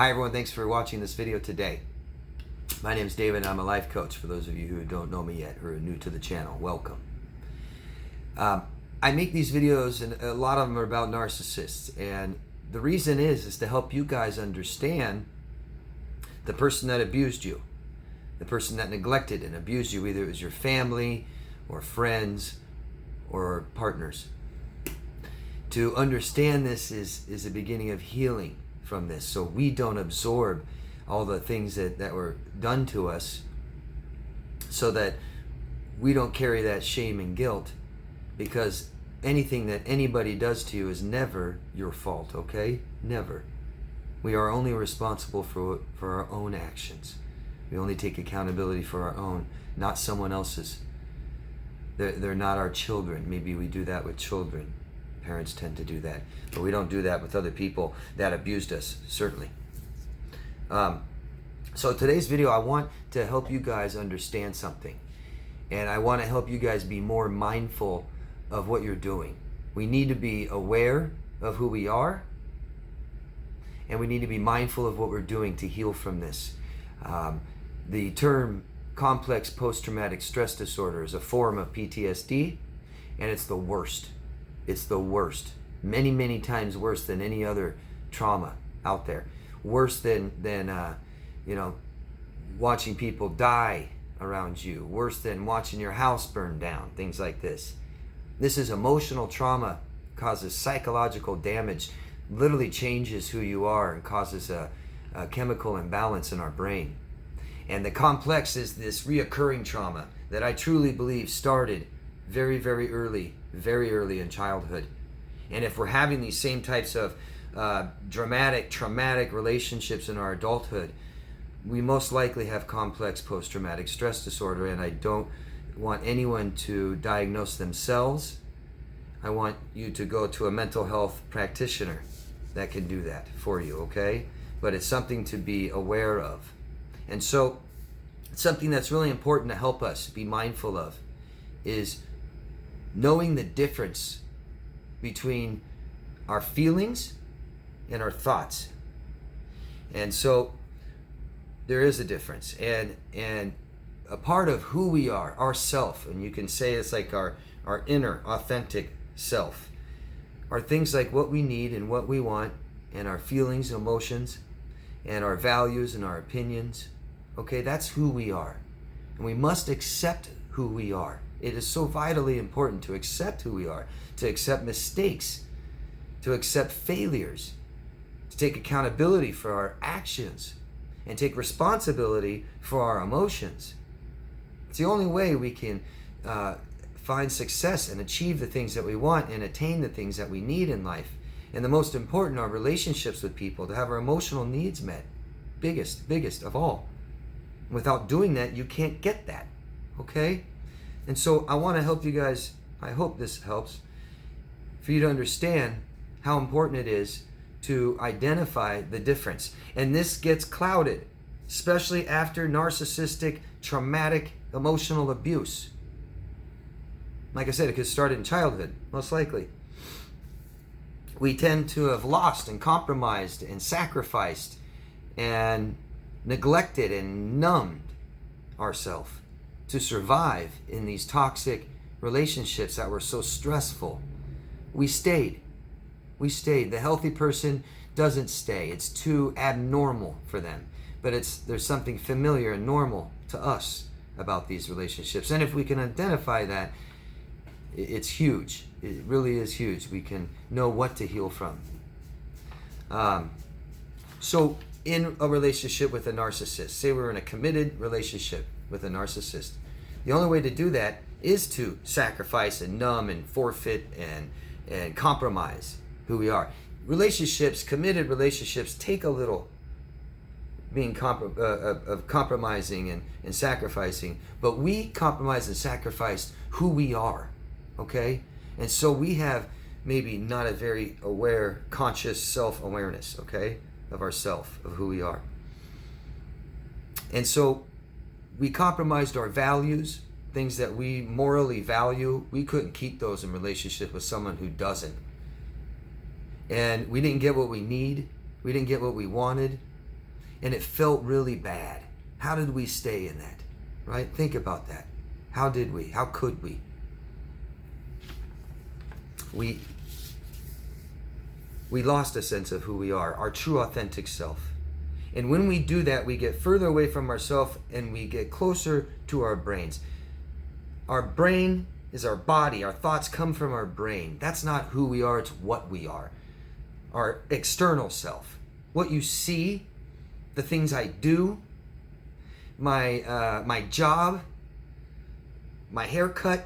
Hi everyone, thanks for watching this video today. My name is David and I'm a life coach. For those of you who don't know me yet or are new to the channel, welcome. I make these videos and a lot of them are about narcissists, and the reason is to help you guys understand the person that abused you, the person that neglected and abused you, either it was your family or friends or partners. To understand this is the beginning of healing from this, so we don't absorb all the things that were done to us, so that we don't carry that shame and guilt, because anything that anybody does to you is never your fault, okay? Never. We are only responsible for our own actions. We only take accountability for our own, not someone else's. They're not our children. Maybe we do that with children. Parents tend to do that, but we don't do that with other people that abused us, certainly. So today's video, I want to help you guys understand something, and I want to help you guys be more mindful of what you're doing. We need to be aware of who we are, and we need to be mindful of what we're doing to heal from this. The term complex post-traumatic stress disorder is a form of PTSD, and it's the worst. It's the worst. Many, many times worse than any other trauma out there. Worse than watching people die around you. Worse than watching your house burn down. Things like this. This is emotional trauma. Causes psychological damage. Literally changes who you are and causes a chemical imbalance in our brain. And the complex is this reoccurring trauma that I truly believe started very, very early in childhood. And if we're having these same types of traumatic relationships in our adulthood, we most likely have complex post-traumatic stress disorder. And I don't want anyone to diagnose themselves. I want you to go to a mental health practitioner that can do that for you, okay? But it's something to be aware of. And so it's something that's really important to help us be mindful of, is knowing the difference between our feelings and our thoughts. And so there is a difference, and a part of who we are, our self, and you can say it's like our inner authentic self, are things like what we need and what we want, and our feelings and emotions and our values and our opinions. Okay, that's who we are, and we must accept who we are. It is so vitally important to accept who we are, to accept mistakes, to accept failures, to take accountability for our actions, and take responsibility for our emotions. It's the only way we can find success and achieve the things that we want and attain the things that we need in life. And the most important are relationships with people, to have our emotional needs met. Biggest of all. Without doing that, you can't get that. Okay? And so I want to help you guys, I hope this helps, for you to understand how important it is to identify the difference. And this gets clouded, especially after narcissistic, traumatic, emotional abuse. Like I said, it could start in childhood, most likely. We tend to have lost and compromised and sacrificed and neglected and numbed ourselves to survive in these toxic relationships that were so stressful. We stayed. The healthy person doesn't stay. It's too abnormal for them. But there's something familiar and normal to us about these relationships. And if we can identify that, it's huge. It really is huge. We can know what to heal from. So in a relationship with a narcissist, say we're in a committed relationship with a narcissist, the only way to do that is to sacrifice and numb and forfeit and compromise who we are. Committed relationships take a little being compromising and sacrificing, but we compromise and sacrifice who we are, okay? And so we have maybe not a very aware, conscious self-awareness, okay, of ourself, of who we are. And so we compromised our values, things that we morally value. We couldn't keep those in relationship with someone who doesn't. And we didn't get what we need. We didn't get what we wanted. and it felt really bad. How did we stay in that? Right? Think about that. How did we? How could we? We lost a sense of who we are, our true authentic self. And when we do that, we get further away from ourselves and we get closer to our brains. Our brain is our body. Our thoughts come from our brain. That's not who we are, it's what we are. Our external self. What you see, the things I do, my job, my haircut,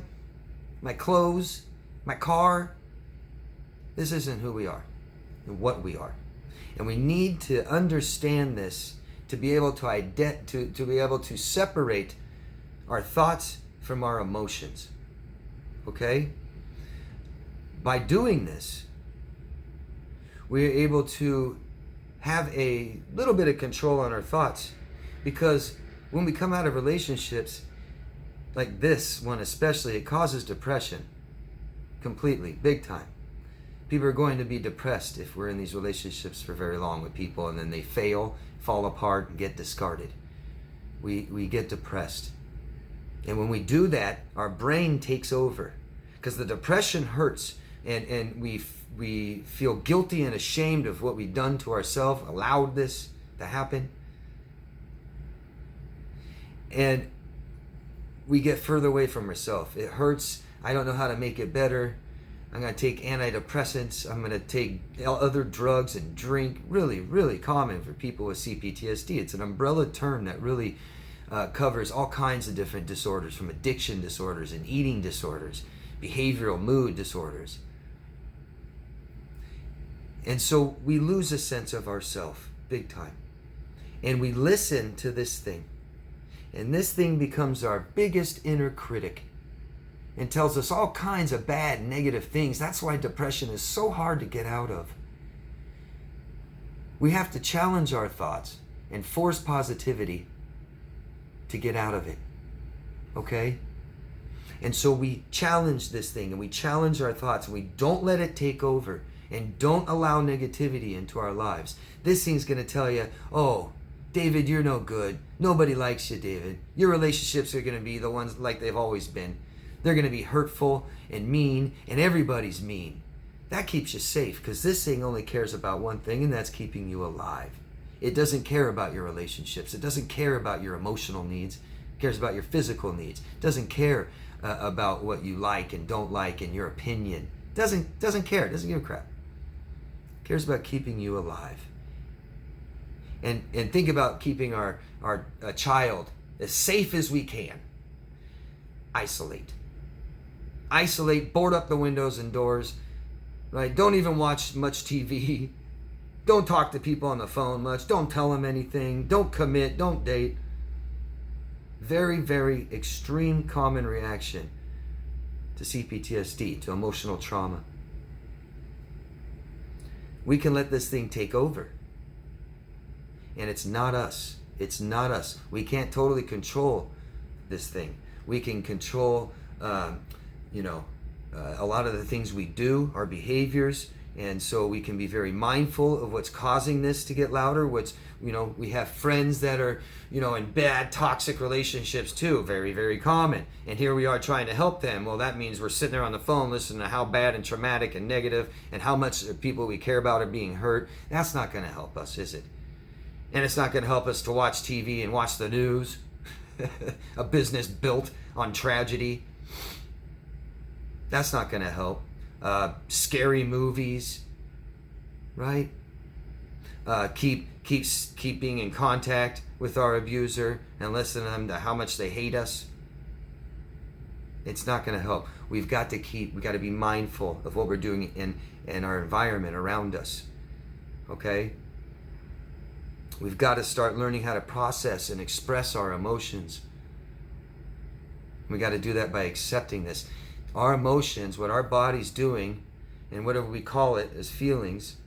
my clothes, my car. This isn't who we are and what we are. And we need to understand this to be able to be able to separate our thoughts from our emotions. Okay? By doing this, we're able to have a little bit of control on our thoughts, because when we come out of relationships like this one especially, it causes depression completely, big time. People are going to be depressed if we're in these relationships for very long with people and then they fail, fall apart, and get discarded. We get depressed. And when we do that, our brain takes over, because the depression hurts, and we feel guilty and ashamed of what we've done to ourselves, allowed this to happen. And we get further away from ourselves. It hurts. I don't know how to make it better. I'm going to take antidepressants. I'm going to take other drugs and drink. Really, really common for people with C-PTSD. It's an umbrella term that really covers all kinds of different disorders, from addiction disorders and eating disorders, behavioral mood disorders. And so we lose a sense of ourself big time. And we listen to this thing. And this thing becomes our biggest inner critic and tells us all kinds of bad, negative things. That's why depression is so hard to get out of. We have to challenge our thoughts and force positivity to get out of it. Okay? And so we challenge this thing, and we challenge our thoughts, and we don't let it take over, and don't allow negativity into our lives. This thing's going to tell you, oh, David, you're no good. Nobody likes you, David. Your relationships are going to be the ones like they've always been. They're going to be hurtful and mean, and everybody's mean. That keeps you safe, because this thing only cares about one thing, and that's keeping you alive. It doesn't care about your relationships. It doesn't care about your emotional needs. It cares about your physical needs. It doesn't care about what you like and don't like and your opinion. It doesn't care. It doesn't give a crap. It cares about keeping you alive. And think about keeping our child as safe as we can. Isolate, board up the windows and doors, right? Don't even watch much TV. Don't talk to people on the phone much. Don't tell them anything. Don't commit. Don't date. Very, very extreme common reaction to CPTSD, to emotional trauma. We can let this thing take over. And it's not us. It's not us. We can't totally control this thing. We can control, a lot of the things we do, our behaviors, and so we can be very mindful of what's causing this to get louder. We have friends that are, in bad, toxic relationships too. Very, very common. And here we are trying to help them. Well, that means we're sitting there on the phone listening to how bad and traumatic and negative and how much people we care about are being hurt. That's not going to help us, is it? And it's not going to help us to watch TV and watch the news. A business built on tragedy. That's not going to help. Scary movies, right? Keep being in contact with our abuser and listen to them to how much they hate us. It's not going to help. We've got to be mindful of what we're doing in our environment around us. Okay? We've got to start learning how to process and express our emotions. We got to do that by accepting this. Our emotions, what our body's doing, and whatever we call it as feelings,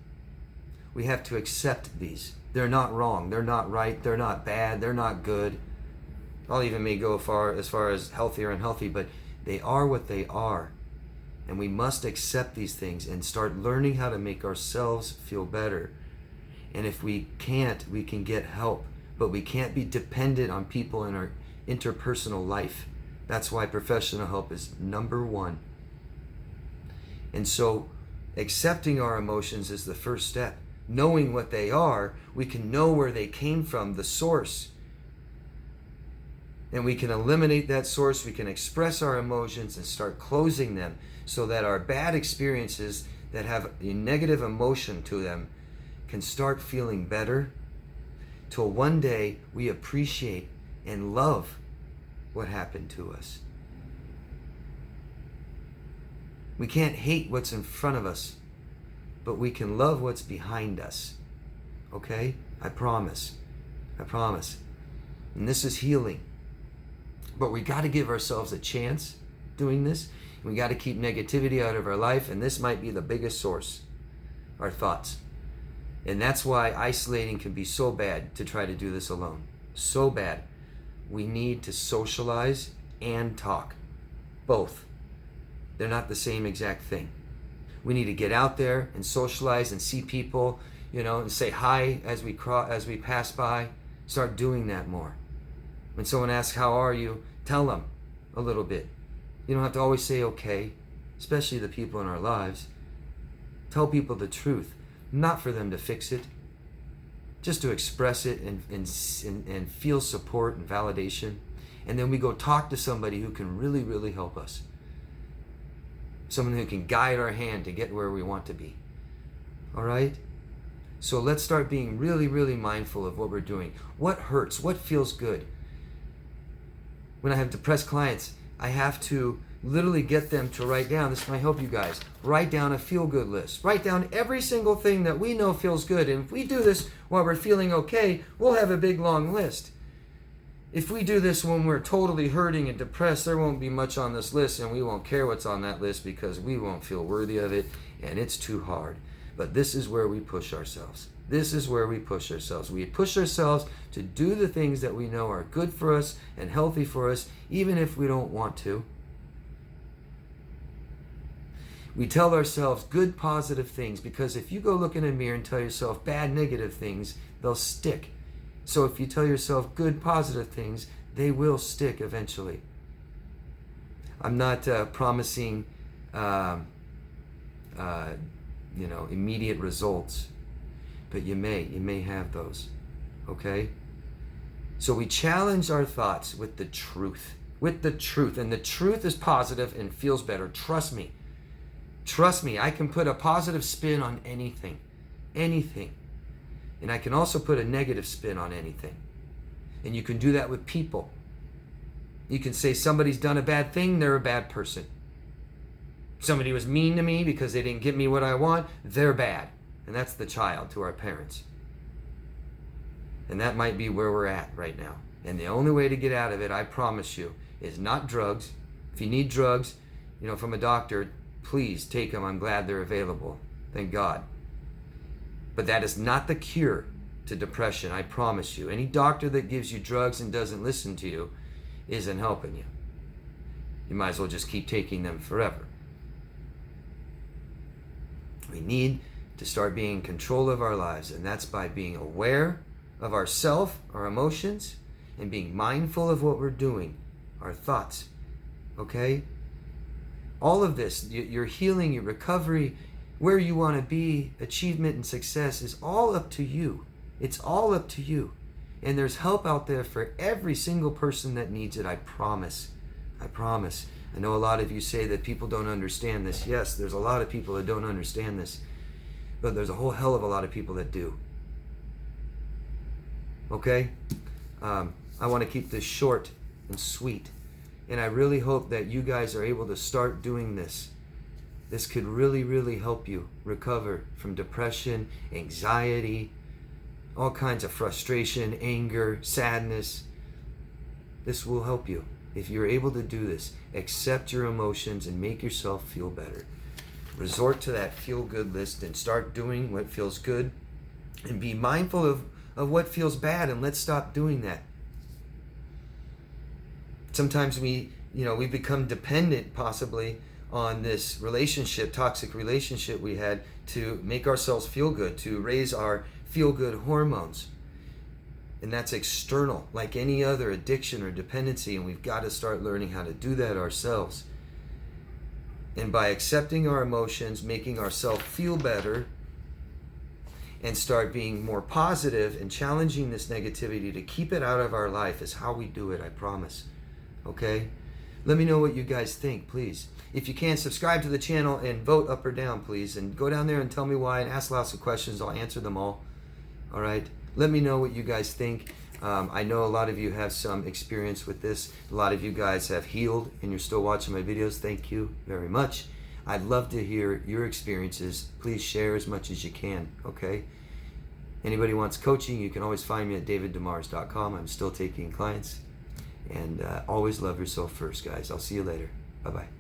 we have to accept these. They're not wrong. They're not right. They're not bad. They're not good. I'll even may go as far as healthy or unhealthy, but they are what they are. And we must accept these things and start learning how to make ourselves feel better. And if we can't, we can get help. But we can't be dependent on people in our interpersonal life. That's why professional help is number one. And so accepting our emotions is the first step. Knowing what they are, we can know where they came from, the source. And we can eliminate that source. We can express our emotions and start closing them so that our bad experiences that have a negative emotion to them can start feeling better, till one day we appreciate and love what happened to us. We can't hate what's in front of us, but we can love what's behind us. Okay? I promise. I promise. And this is healing. But we got to give ourselves a chance doing this. We got to keep negativity out of our life, and this might be the biggest source, our thoughts. And that's why isolating can be so bad to try to do this alone. So bad. We need to socialize and talk. Both. They're not the same exact thing. We need to get out there and socialize and see people, and say hi as we pass by. Start doing that more. When someone asks, how are you? Tell them a little bit. You don't have to always say okay, especially the people in our lives. Tell people the truth, not for them to fix it, just to express it and feel support and validation. And then we go talk to somebody who can really, really help us. Someone who can guide our hand to get where we want to be. All right? So let's start being really, really mindful of what we're doing. What hurts? What feels good? When I have depressed clients, I have to literally get them to write down, this might help you guys, write down a feel-good list. Write down every single thing that we know feels good. And if we do this while we're feeling okay, we'll have a big, long list. If we do this when we're totally hurting and depressed, there won't be much on this list, and we won't care what's on that list because we won't feel worthy of it, and it's too hard. But this is where we push ourselves. This is where we push ourselves. We push ourselves to do the things that we know are good for us and healthy for us, even if we don't want to. We tell ourselves good, positive things, because if you go look in a mirror and tell yourself bad, negative things, they'll stick. So if you tell yourself good, positive things, they will stick eventually. I'm not promising, immediate results, but you may have those. Okay? So we challenge our thoughts with the truth. And the truth is positive and feels better. Trust me. Trust me, I can put a positive spin on anything. Anything. And I can also put a negative spin on anything. And you can do that with people. You can say somebody's done a bad thing, they're a bad person. Somebody was mean to me because they didn't give me what I want, they're bad. And that's the child to our parents. And that might be where we're at right now. And the only way to get out of it, I promise you, is not drugs. If you need drugs, from a doctor, please take them. I'm glad they're available. Thank God. But that is not the cure to depression, I promise you. Any doctor that gives you drugs and doesn't listen to you isn't helping you. You might as well just keep taking them forever. We need to start being in control of our lives, and that's by being aware of ourselves, our emotions, and being mindful of what we're doing, our thoughts. Okay? All of this, your healing, your recovery, where you want to be, achievement and success is all up to you. It's all up to you. And there's help out there for every single person that needs it, I promise. I promise. I know a lot of you say that people don't understand this. Yes, there's a lot of people that don't understand this. But there's a whole hell of a lot of people that do. Okay? I want to keep this short and sweet. And I really hope that you guys are able to start doing this. This could really, really help you recover from depression, anxiety, all kinds of frustration, anger, sadness. This will help you. If you're able to do this, accept your emotions and make yourself feel better. Resort to that feel-good list and start doing what feels good. And be mindful of what feels bad, and let's stop doing that. Sometimes we become dependent possibly on this relationship, toxic relationship we had, to make ourselves feel good, to raise our feel-good hormones. And that's external, like any other addiction or dependency, and we've got to start learning how to do that ourselves. And by accepting our emotions, making ourselves feel better, and start being more positive and challenging this negativity to keep it out of our life is how we do it, I promise. Okay? Let me know what you guys think, please. If you can, subscribe to the channel and vote up or down, please. And go down there and tell me why and ask lots of questions. I'll answer them all. All right? Let me know what you guys think. I know a lot of you have some experience with this. A lot of you guys have healed and you're still watching my videos. Thank you very much. I'd love to hear your experiences. Please share as much as you can, okay? Anybody wants coaching, you can always find me at daviddemars.com. I'm still taking clients. And always love yourself first, guys. I'll see you later. Bye-bye.